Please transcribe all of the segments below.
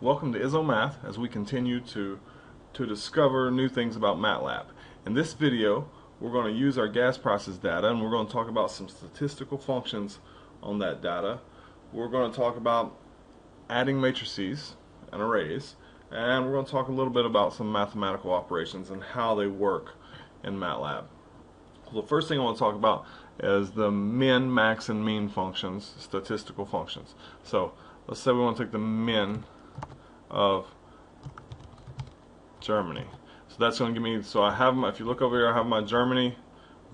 Welcome to ISOmath as we continue to discover new things about MATLAB. In this video, we're going to use our gas prices data and we're going to talk about some statistical functions on that data. We're going to talk about adding matrices and arrays, and we're going to talk a little bit about some mathematical operations and how they work in MATLAB. Well, the first thing I want to talk about is the min, max, and mean functions, statistical functions. So let's say we want to take the min of Germany. So that's going to give me, so I have my, if you look over here, I have my Germany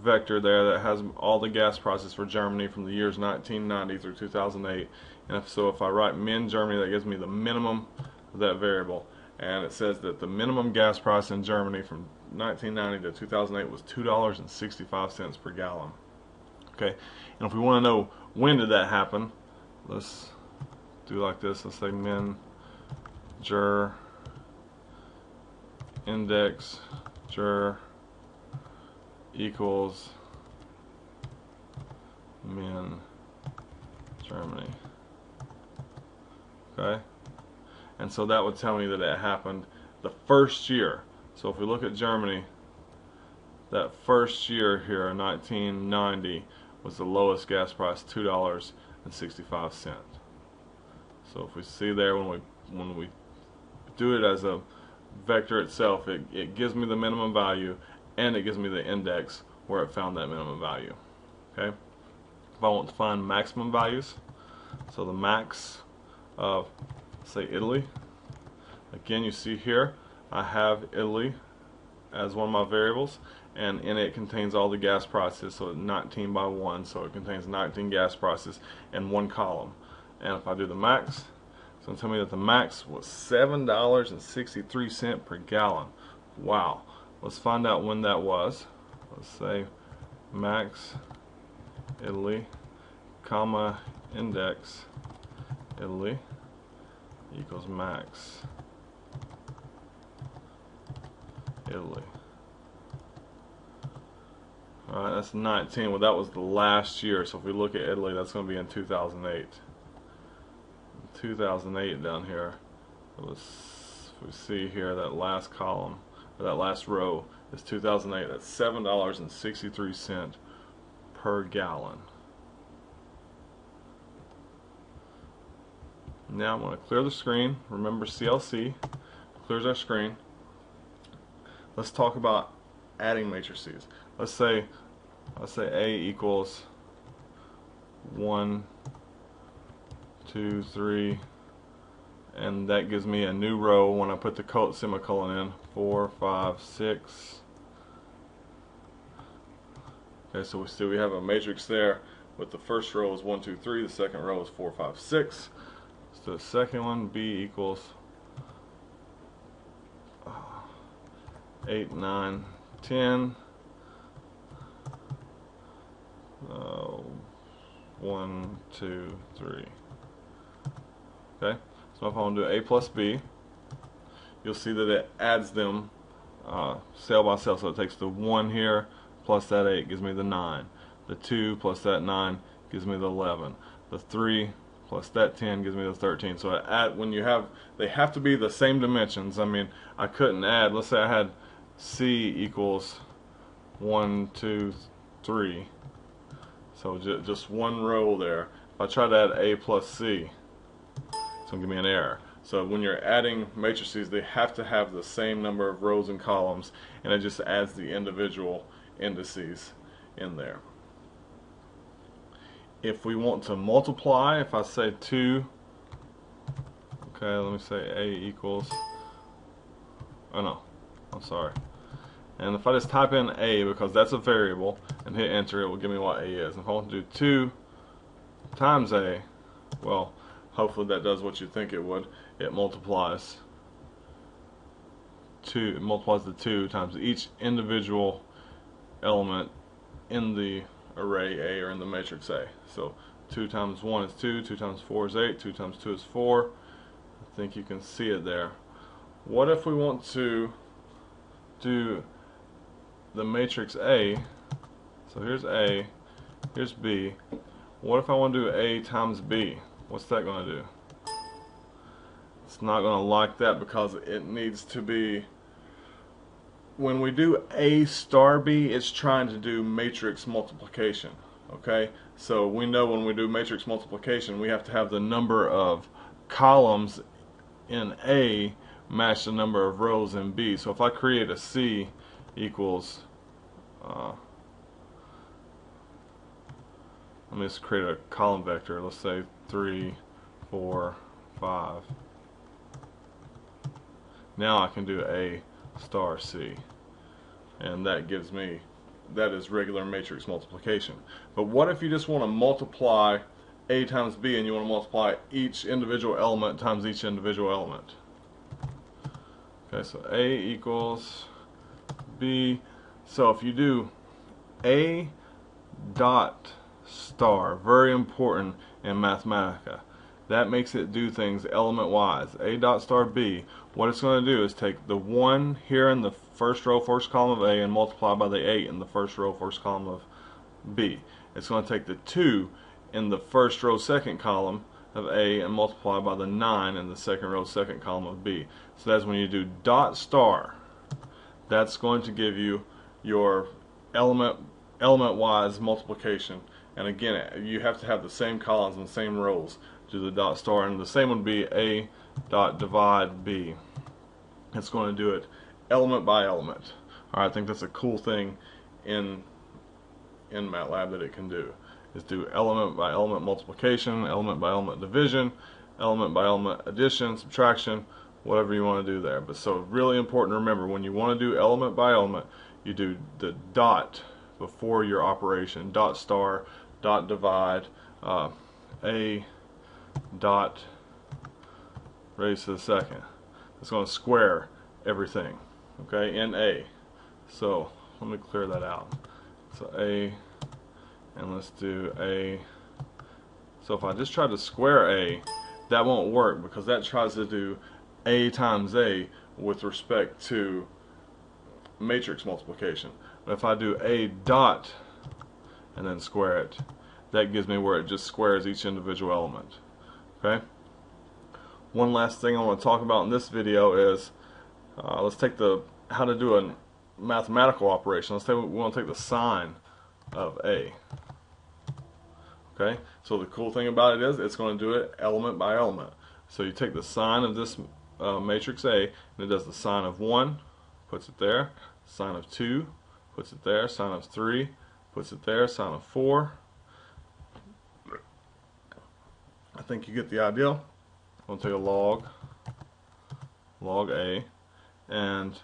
vector there that has all the gas prices for Germany from the years 1990 through 2008. And so if I write min Germany, that gives me the minimum of that variable. And it says that the minimum gas price in Germany from 1990 to 2008 was $2.65 per gallon. Okay, and if we want to know when did that happen, let's do like this. Let's say min Ger index Ger equals min Germany. Okay, and so that would tell me that it happened the first year. So if we look at Germany, that first year here, 1990, was the lowest gas price, $2.65. So if we see there, when we do it as a vector itself, it gives me the minimum value and it gives me the index where it found that minimum value. Okay. If I want to find maximum values, so the max of, say, Italy, again you see here I have Italy as one of my variables, and in it contains all the gas prices, so 19 by 1, so it contains 19 gas prices in one column. And if I do the max, it's going to tell me that the max was $7.63 per gallon. Wow. Let's find out when that was. Let's say max Italy, comma, index Italy equals max Italy. Alright, that's 19. Well, that was the last year. So if we look at Italy, that's going to be in 2008. 2008 down here. If we see here, that last column, or that last row, is 2008. That's $7.63 per gallon. Now I'm going to clear the screen. Remember, CLC clears our screen. Let's talk about adding matrices. Let's say A equals 1, 2, 3, and that gives me a new row when I put the semicolon in. 4, 5, 6. Okay, so we see we have a matrix there with the first row is 1, 2, 3, the second row is 4, 5, 6. So the second one, B equals 8, 9, 10. 1, 2, 3. Okay, so if I want to do A plus B, you'll see that it adds them cell by cell. So it takes the 1 here plus that 8 gives me the 9. The 2 plus that 9 gives me the 11. The 3 plus that 10 gives me the 13. So when you have, they have to be the same dimensions. I mean, I couldn't add, let's say I had C equals 1, 2, 3. So just one row there. If I try to add A plus C, it's going to give me an error. So when you're adding matrices, they have to have the same number of rows and columns, and it just adds the individual indices in there. If we want to multiply, if I say 2, okay, let me say A equals, oh no, I'm sorry. And if I just type in A, because that's a variable, and hit enter, it will give me what A is. And if I want to do 2 times A, well, hopefully that does what you think it would. It multiplies the 2 times each individual element in the array A or in the matrix A. So 2 times 1 is 2, 2 times 4 is 8, 2 times 2 is 4. I think you can see it there. What if we want to do the matrix A? So here's A, here's B. What if I want to do A times B? What's that going to do? It's It's not going to like that because it needs to be, when we do A star B, it's trying to do matrix multiplication. Okay, so we know when we do matrix multiplication, we have to have the number of columns in A match the number of rows in B. So if I create a C equals, let me just create a column vector. Let's say 3, 4, 5. Now I can do A star C, and that gives me, that is regular matrix multiplication. But what if you just want to multiply A times B, and you want to multiply each individual element times each individual element? Okay, so A equals B. So if you do A dot star, very important in Mathematica, that makes it do things element wise. A dot star B, what it's going to do is take the 1 here in the first row, first column of A, and multiply by the 8 in the first row, first column of B. It's going to take the 2 in the first row, second column of A, and multiply by the 9 in the second row, second column of B. So that's when you do dot star, that's going to give you your element-wise multiplication. And again, you have to have the same columns and the same rows to do the dot star, and the same would be A dot divide B. It's going to do it element by element. Alright, I think that's a cool thing in MATLAB that it can do, is do element by element multiplication, element by element division, element by element addition, subtraction, whatever you want to do there. But so really important to remember, when you want to do element by element, you do the dot before your operation. Dot star, dot divide, A dot raised to the second. It's going to square everything, okay, in A. So let me clear that out. So A, and let's do A. So if I just try to square A, that won't work because that tries to do A times A with respect to matrix multiplication. But if I do A dot and then square it, that gives me where it just squares each individual element. Okay? One last thing I want to talk about in this video is let's take how to do a mathematical operation. Let's say we want to take the sine of A. Okay? So the cool thing about it is it's going to do it element by element. So you take the sine of this matrix A, and it does the sine of 1, puts it there, sine of 2, puts it there, sine of 3, puts it there, sine of 4. I think you get the idea. I'm going to take a log A, and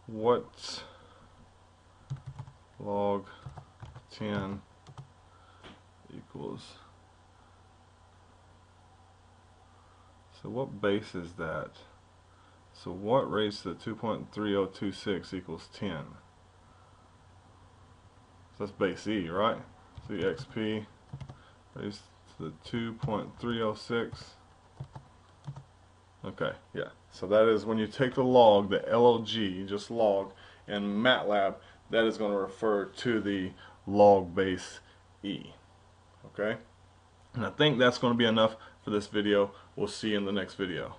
what's log 10 equals, so what base is that? So what raised to the 2.3026 equals 10? So that's base E, right? So the XP raised to the 2.306. Okay, yeah. So that is when you take the log, the LOG, just log, in MATLAB, that is going to refer to the log base E. Okay? And I think that's going to be enough for this video. We'll see you in the next video.